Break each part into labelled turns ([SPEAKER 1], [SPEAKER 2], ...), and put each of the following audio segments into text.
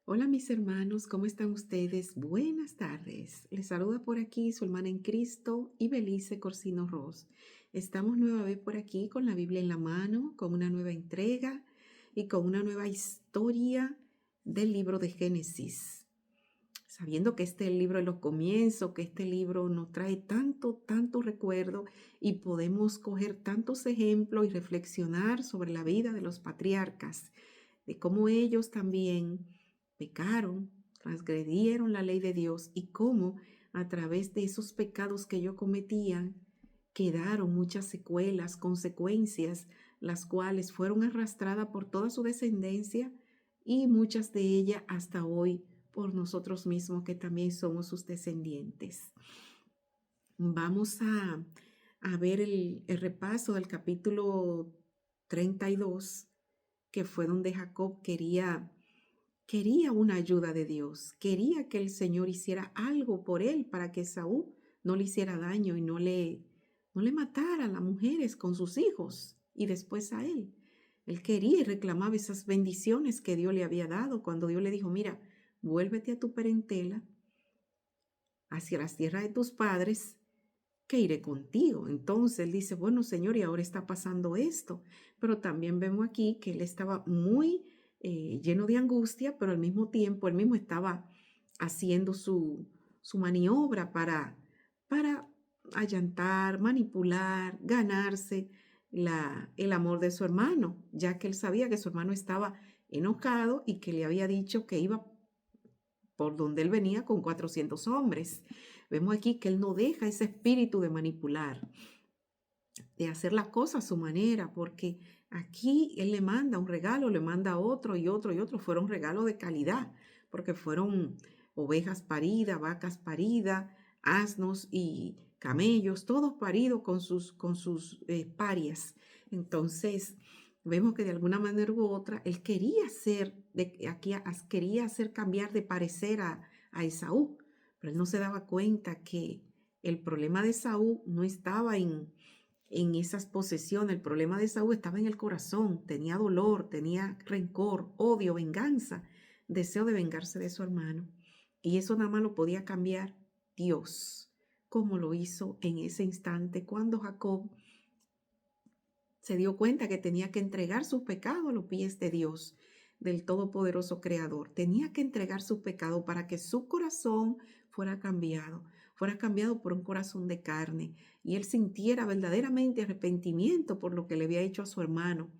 [SPEAKER 1] Hola mis hermanos, ¿cómo están ustedes? Buenas tardes. Les saluda por aquí su hermana en Cristo y Belice Corsino Ross. Estamos nueva vez por aquí con la Biblia en la mano, con una nueva entrega y con una nueva historia del libro de Génesis. Sabiendo que este es el libro de los comienzos, que este libro nos trae tanto recuerdo y podemos coger tantos ejemplos y reflexionar sobre la vida de los patriarcas, de cómo ellos también pecaron, transgredieron la ley de Dios y cómo a través de esos pecados que ellos cometían quedaron muchas secuelas, consecuencias, las cuales fueron arrastradas por toda su descendencia y muchas de ellas hasta hoy por nosotros mismos que también somos sus descendientes. Vamos a ver el repaso del capítulo 32, que fue donde Jacob quería una ayuda de Dios, quería que el Señor hiciera algo por él para que Saúl no le hiciera daño y no le matara a las mujeres con sus hijos y después a él. Él quería y reclamaba esas bendiciones que Dios le había dado cuando Dios le dijo, mira, vuélvete a tu parentela, hacia las tierras de tus padres, que iré contigo. Entonces él dice, bueno, Señor, y ahora está pasando esto. Pero también vemos aquí que él estaba muy lleno de angustia, pero al mismo tiempo él mismo estaba haciendo su maniobra para allantar, manipular, ganarse el amor de su hermano, ya que él sabía que su hermano estaba enojado y que le había dicho que iba por donde él venía con 400 hombres. Vemos aquí que él no deja ese espíritu de manipular, de hacer las cosas a su manera, porque aquí él le manda un regalo, le manda otro y otro y otro. Fueron regalos de calidad, porque fueron ovejas paridas, vacas paridas, asnos y camellos, todos paridos con sus parias. Entonces, vemos que de alguna manera u otra, él quería hacer cambiar de parecer a Esaú, pero él no se daba cuenta que el problema de Esaú no estaba en esas posesiones. El problema de Saúl estaba en el corazón, tenía dolor, tenía rencor, odio, venganza, deseo de vengarse de su hermano. Y eso nada más lo podía cambiar Dios, como lo hizo en ese instante cuando Jacob se dio cuenta que tenía que entregar sus pecados a los pies de Dios, del Todopoderoso Creador. Tenía que entregar sus pecados para que su corazón fuera cambiado por un corazón de carne y él sintiera verdaderamente arrepentimiento por lo que le había hecho a su hermano,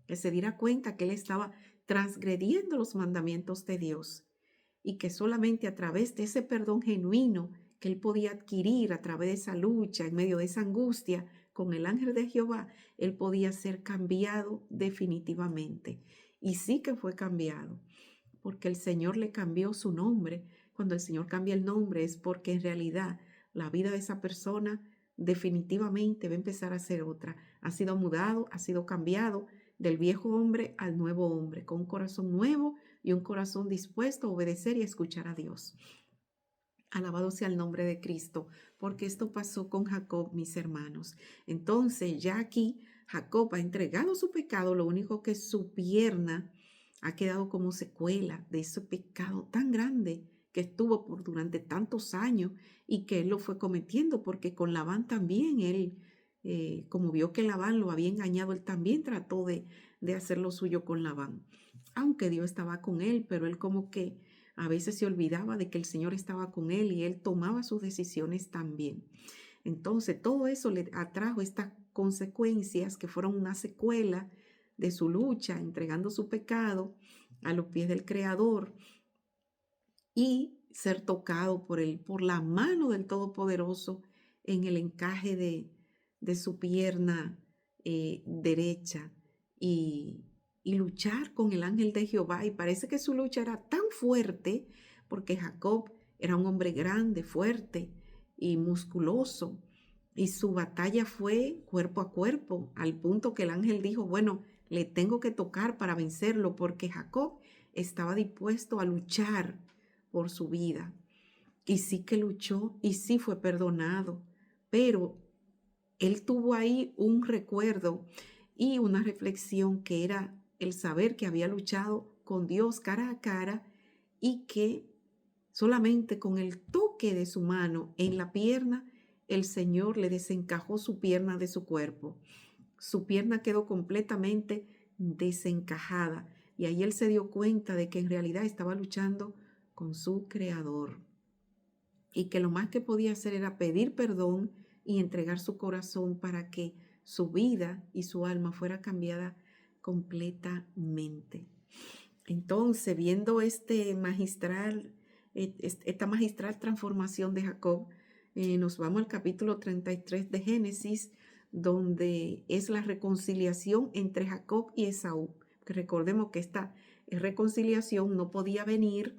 [SPEAKER 1] que se diera cuenta que él estaba transgrediendo los mandamientos de Dios y que solamente a través de ese perdón genuino que él podía adquirir a través de esa lucha, en medio de esa angustia con el ángel de Jehová, él podía ser cambiado definitivamente. Y sí que fue cambiado, porque el Señor le cambió su nombre. Cuando el Señor cambia el nombre es porque en realidad la vida de esa persona definitivamente va a empezar a ser otra. Ha sido mudado, ha sido cambiado del viejo hombre al nuevo hombre, con un corazón nuevo y un corazón dispuesto a obedecer y a escuchar a Dios. Alabado sea el nombre de Cristo, porque esto pasó con Jacob, mis hermanos. Entonces, ya aquí Jacob ha entregado su pecado, lo único que su pierna ha quedado como secuela de ese pecado tan grande que estuvo durante tantos años y que él lo fue cometiendo, porque con Labán también él, como vio que Labán lo había engañado, él también trató de hacer lo suyo con Labán, aunque Dios estaba con él, pero él como que a veces se olvidaba de que el Señor estaba con él y él tomaba sus decisiones también. Entonces, todo eso le atrajo estas consecuencias que fueron una secuela de su lucha, entregando su pecado a los pies del Creador y ser tocado por la mano del Todopoderoso en el encaje de su pierna derecha y, y luchar con el ángel de Jehová. Y parece que su lucha era tan fuerte porque Jacob era un hombre grande, fuerte y musculoso. Y su batalla fue cuerpo a cuerpo, al punto que el ángel dijo, bueno, le tengo que tocar para vencerlo, porque Jacob estaba dispuesto a luchar por su vida. Y sí que luchó y sí fue perdonado, pero él tuvo ahí un recuerdo y una reflexión que era el saber que había luchado con Dios cara a cara y que solamente con el toque de su mano en la pierna, el Señor le desencajó su pierna de su cuerpo. Su pierna quedó completamente desencajada y ahí él se dio cuenta de que en realidad estaba luchando con su Creador y que lo más que podía hacer era pedir perdón y entregar su corazón para que su vida y su alma fuera cambiada completamente. Entonces, viendo esta magistral transformación de Jacob, nos vamos al capítulo 33 de Génesis, donde es la reconciliación entre Jacob y Esaú. Que recordemos que esta reconciliación no podía venir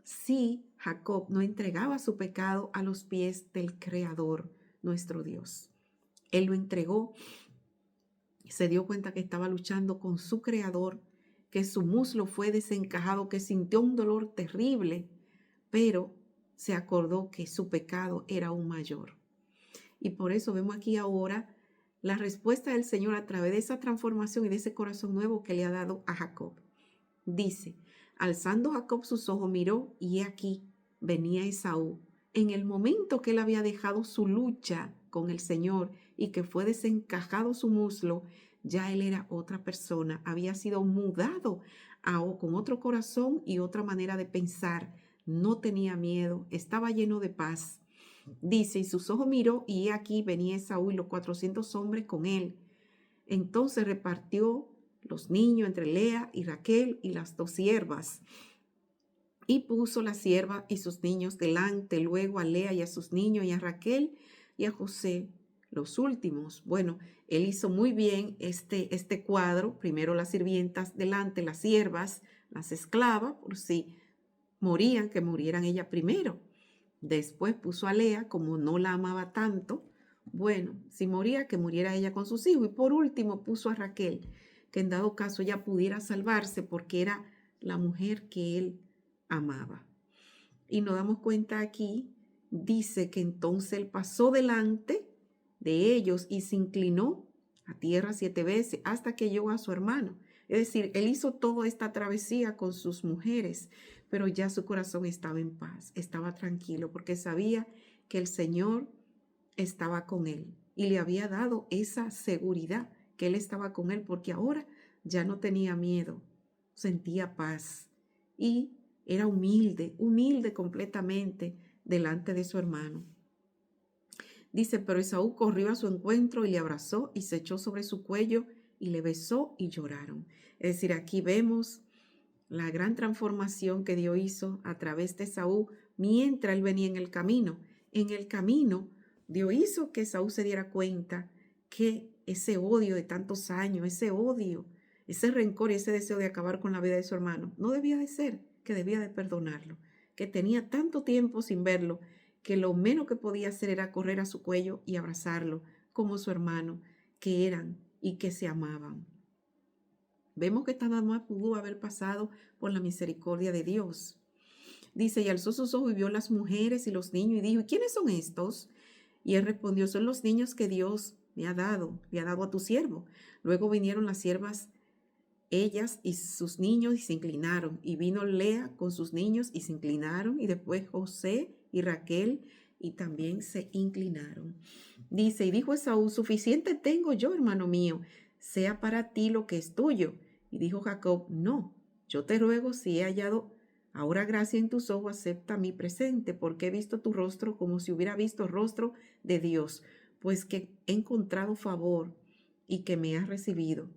[SPEAKER 1] si Jacob no entregaba su pecado a los pies del Creador, nuestro Dios. Él lo entregó, se dio cuenta que estaba luchando con su Creador, que su muslo fue desencajado, que sintió un dolor terrible, pero se acordó que su pecado era aún mayor. Y por eso vemos aquí ahora la respuesta del Señor a través de esa transformación y de ese corazón nuevo que le ha dado a Jacob. Dice, alzando Jacob sus ojos, miró y he aquí venía Esaú. En el momento que él había dejado su lucha con el Señor y que fue desencajado su muslo, ya él era otra persona, había sido mudado con otro corazón y otra manera de pensar. No tenía miedo, estaba lleno de paz. Dice, y sus ojos miró y he aquí venía Esaú y los 400 hombres con él. Entonces repartió los niños entre Lea y Raquel y las 2 siervas. Y puso la sierva y sus niños delante, luego a Lea y a sus niños y a Raquel y a José, los últimos. Bueno, él hizo muy bien este cuadro. Primero las sirvientas delante, las siervas, las esclavas, por si morían, que murieran ella primero. Después puso a Lea, como no la amaba tanto, bueno, si moría, que muriera ella con sus hijos. Y por último puso a Raquel, que en dado caso ella pudiera salvarse porque era la mujer que él amaba. Y nos damos cuenta aquí, dice que entonces él pasó delante de ellos y se inclinó a tierra 7 veces hasta que llegó a su hermano. Es decir, él hizo toda esta travesía con sus mujeres, pero ya su corazón estaba en paz, estaba tranquilo, porque sabía que el Señor estaba con él y le había dado esa seguridad que él estaba con él, porque ahora ya no tenía miedo, sentía paz y era humilde completamente delante de su hermano. Dice, pero Esaú corrió a su encuentro y le abrazó y se echó sobre su cuello y le besó y lloraron. Es decir, aquí vemos la gran transformación que Dios hizo a través de Esaú mientras él venía en el camino. En el camino, Dios hizo que Esaú se diera cuenta que ese odio de tantos años, ese odio, ese rencor y ese deseo de acabar con la vida de su hermano, no debía de ser, que debía de perdonarlo, que tenía tanto tiempo sin verlo, que lo menos que podía hacer era correr a su cuello y abrazarlo como su hermano, que eran y que se amaban. Vemos que esta nada más pudo haber pasado por la misericordia de Dios. Dice, y alzó sus ojos y vio las mujeres y los niños y dijo, ¿y quiénes son estos? Y él respondió, son los niños que Dios le ha dado a tu siervo. Luego vinieron las siervas, ellas y sus niños, y se inclinaron. Y vino Lea con sus niños y se inclinaron. Y después José y Raquel y también se inclinaron. Dice, y dijo Esaú, suficiente tengo yo, hermano mío, sea para ti lo que es tuyo. Y dijo Jacob, no, yo te ruego, si he hallado ahora gracia en tus ojos, acepta mi presente, porque he visto tu rostro como si hubiera visto el rostro de Dios, pues que he encontrado favor y que me has recibido.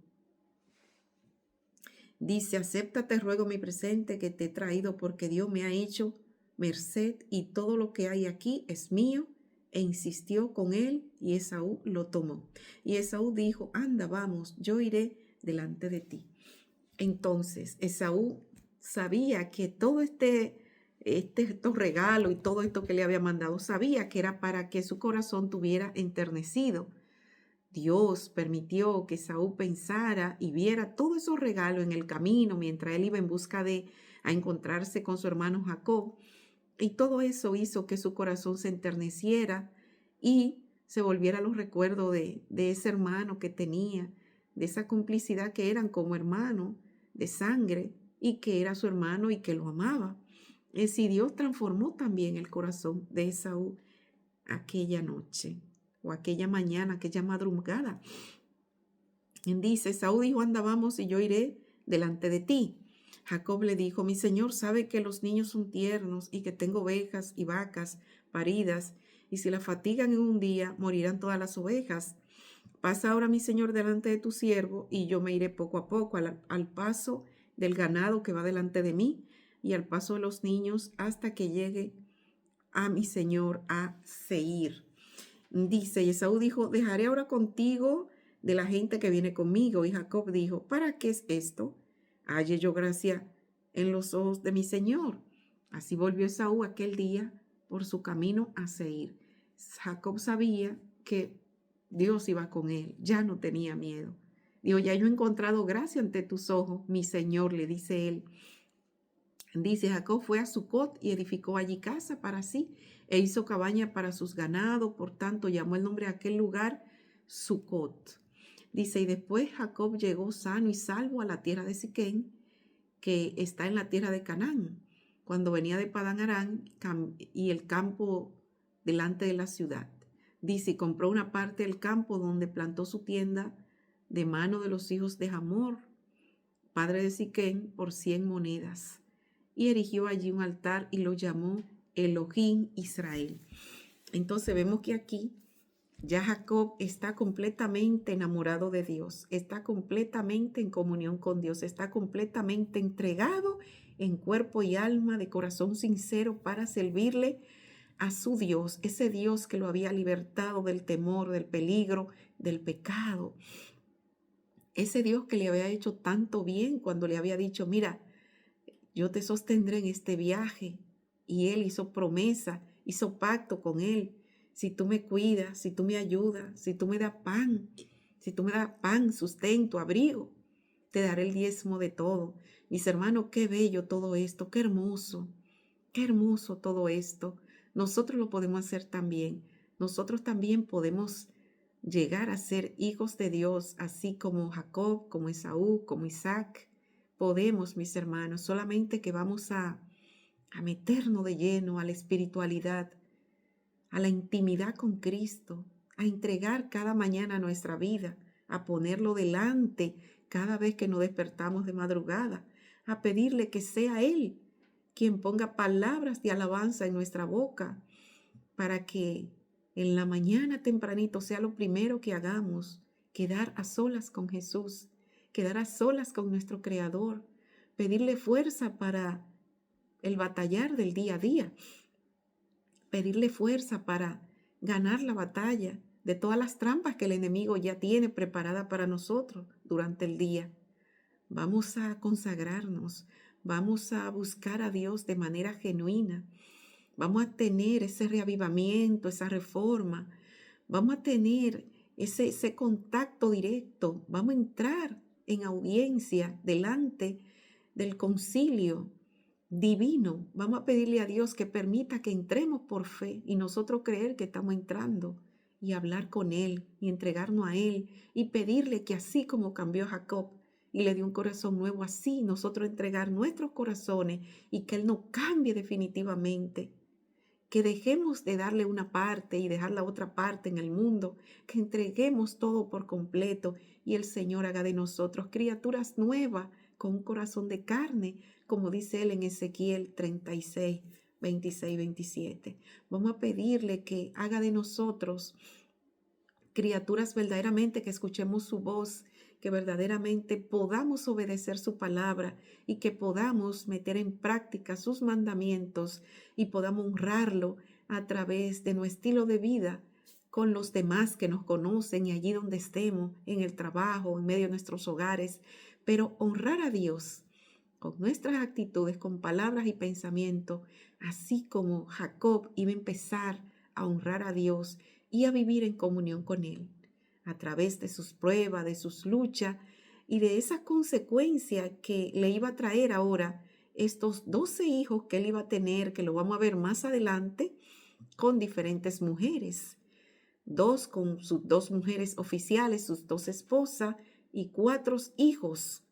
[SPEAKER 1] Dice, acepta, te ruego mi presente que te he traído, porque Dios me ha hecho merced y todo lo que hay aquí es mío. E insistió con él y Esaú lo tomó. Y Esaú dijo, anda, vamos, yo iré delante de ti. Entonces Esaú sabía que todo estos regalos y todo esto que le había mandado, sabía que era para que su corazón tuviera enternecido. Dios permitió que Esaú pensara y viera todos esos regalos en el camino mientras él iba en busca a encontrarse con su hermano Jacob. Y todo eso hizo que su corazón se enterneciera y se volviera a los recuerdos de ese hermano que tenía, de esa complicidad que eran como hermano de sangre y que era su hermano y que lo amaba. si Dios transformó también el corazón de Esaú aquella noche o aquella mañana, aquella madrugada. Dice, Esaú dijo, anda, vamos y yo iré delante de ti. Jacob le dijo, mi señor sabe que los niños son tiernos y que tengo ovejas y vacas paridas, y si las fatigan en un día, morirán todas las ovejas. Pasa ahora, mi señor, delante de tu siervo, y yo me iré poco a poco al paso del ganado que va delante de mí, y al paso de los niños, hasta que llegue a mi señor a Seir. Dice, y Esaú dijo, dejaré ahora contigo de la gente que viene conmigo. Y Jacob dijo, ¿para qué es esto? Halle yo gracia en los ojos de mi señor. Así volvió Esaú aquel día por su camino a Seir. Jacob sabía que Dios iba con él, ya no tenía miedo. Dijo, ya yo he encontrado gracia ante tus ojos, mi señor, le dice él. Dice, Jacob fue a Sucot y edificó allí casa para sí e hizo cabaña para sus ganados, por tanto llamó el nombre de aquel lugar Sucot. Dice, y después Jacob llegó sano y salvo a la tierra de Siquén, que está en la tierra de Canaán, cuando venía de Padán Aram y el campo delante de la ciudad. Dice, y compró una parte del campo donde plantó su tienda de mano de los hijos de Hamor, padre de Siquén, por 100 monedas. Y erigió allí un altar y lo llamó Elohim Israel. Entonces vemos que aquí ya Jacob está completamente enamorado de Dios, está completamente en comunión con Dios, está completamente entregado en cuerpo y alma, de corazón sincero, para servirle a su Dios, ese Dios que lo había libertado del temor, del peligro, del pecado. Ese Dios que le había hecho tanto bien cuando le había dicho, mira, yo te sostendré en este viaje. Y él hizo promesa, hizo pacto con él. Si tú me cuidas, si tú me ayudas, si tú me das pan, sustento, abrigo, te daré el diezmo de todo. Mis hermanos, qué bello todo esto, qué hermoso todo esto. Nosotros lo podemos hacer también. Nosotros también podemos llegar a ser hijos de Dios, así como Jacob, como Esaú, como Isaac. Podemos, mis hermanos, solamente que vamos a meternos de lleno a la espiritualidad, a la intimidad con Cristo, a entregar cada mañana nuestra vida, a ponerlo delante cada vez que nos despertamos de madrugada, a pedirle que sea Él quien ponga palabras de alabanza en nuestra boca, para que en la mañana tempranito sea lo primero que hagamos, quedar a solas con Jesús, quedar a solas con nuestro Creador, pedirle fuerza para el batallar del día a día, pedirle fuerza para ganar la batalla de todas las trampas que el enemigo ya tiene preparada para nosotros durante el día. Vamos a consagrarnos, vamos a buscar a Dios de manera genuina, vamos a tener ese reavivamiento, esa reforma, vamos a tener ese contacto directo, vamos a entrar en audiencia delante del concilio divino. Vamos a pedirle a Dios que permita que entremos por fe y nosotros creer que estamos entrando, y hablar con Él y entregarnos a Él y pedirle que así como cambió a Jacob y le dio un corazón nuevo, así nosotros entregar nuestros corazones y que Él nos cambie definitivamente. Que dejemos de darle una parte y dejar la otra parte en el mundo, que entreguemos todo por completo y el Señor haga de nosotros criaturas nuevas con un corazón de carne, como dice Él en Ezequiel 36, 26, 27. Vamos a pedirle que haga de nosotros criaturas verdaderamente que escuchemos su voz, que verdaderamente podamos obedecer su palabra y que podamos meter en práctica sus mandamientos y podamos honrarlo a través de nuestro estilo de vida con los demás que nos conocen y allí donde estemos, en el trabajo, en medio de nuestros hogares, pero honrar a Dios con nuestras actitudes, con palabras y pensamientos, así como Jacob iba a empezar a honrar a Dios y a vivir en comunión con Él, a través de sus pruebas, de sus luchas y de esa consecuencia que le iba a traer ahora estos 12 hijos que él iba a tener, que lo vamos a ver más adelante, con diferentes mujeres. 2 con sus 2 mujeres oficiales, sus 2 esposas, y 4 hijos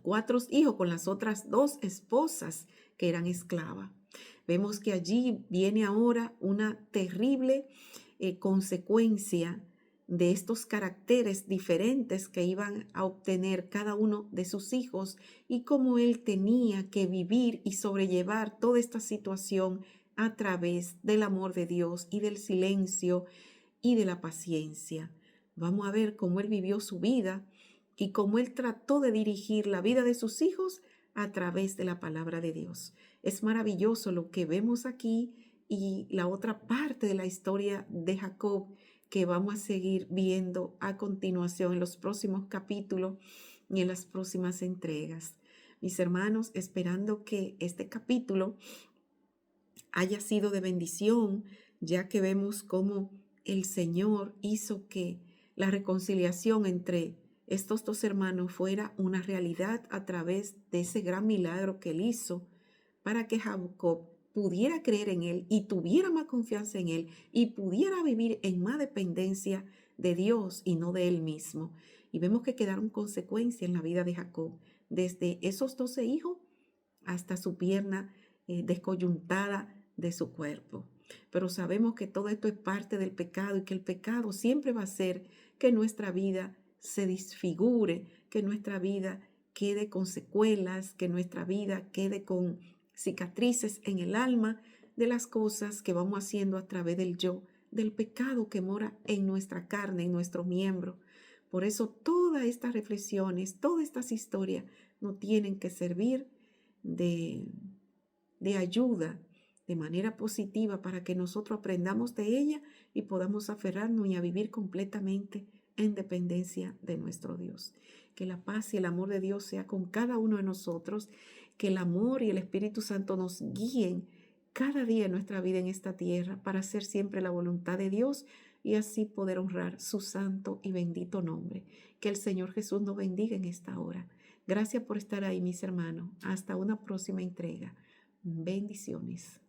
[SPEAKER 1] 4 hijos con las otras 2 esposas que eran esclavas. Vemos que allí viene ahora una terrible consecuencia de estos caracteres diferentes que iban a obtener cada uno de sus hijos y cómo él tenía que vivir y sobrellevar toda esta situación a través del amor de Dios y del silencio y de la paciencia. Vamos a ver cómo él vivió su vida y cómo él trató de dirigir la vida de sus hijos a través de la palabra de Dios. Es maravilloso lo que vemos aquí y la otra parte de la historia de Jacob que vamos a seguir viendo a continuación en los próximos capítulos y en las próximas entregas. Mis hermanos, esperando que este capítulo haya sido de bendición, ya que vemos cómo el Señor hizo que la reconciliación entre estos 2 hermanos fuera una realidad a través de ese gran milagro que él hizo para que Jacob pudiera creer en él y tuviera más confianza en él y pudiera vivir en más dependencia de Dios y no de él mismo. Y vemos que quedaron consecuencias en la vida de Jacob, desde esos 12 hijos hasta su pierna descoyuntada de su cuerpo. Pero sabemos que todo esto es parte del pecado y que el pecado siempre va a hacer que nuestra vida se desfigure, que nuestra vida quede con secuelas, que nuestra vida quede con cicatrices en el alma de las cosas que vamos haciendo a través del yo, del pecado que mora en nuestra carne, en nuestro miembro. Por eso todas estas reflexiones, todas estas historias nos tienen que servir de ayuda, de manera positiva, para que nosotros aprendamos de ella y podamos aferrarnos y a vivir completamente en dependencia de nuestro Dios. Que la paz y el amor de Dios sea con cada uno de nosotros, que el amor y el Espíritu Santo nos guíen cada día en nuestra vida en esta tierra para hacer siempre la voluntad de Dios y así poder honrar su santo y bendito nombre. Que el Señor Jesús nos bendiga en esta hora. Gracias por estar ahí, mis hermanos. Hasta una próxima entrega. Bendiciones.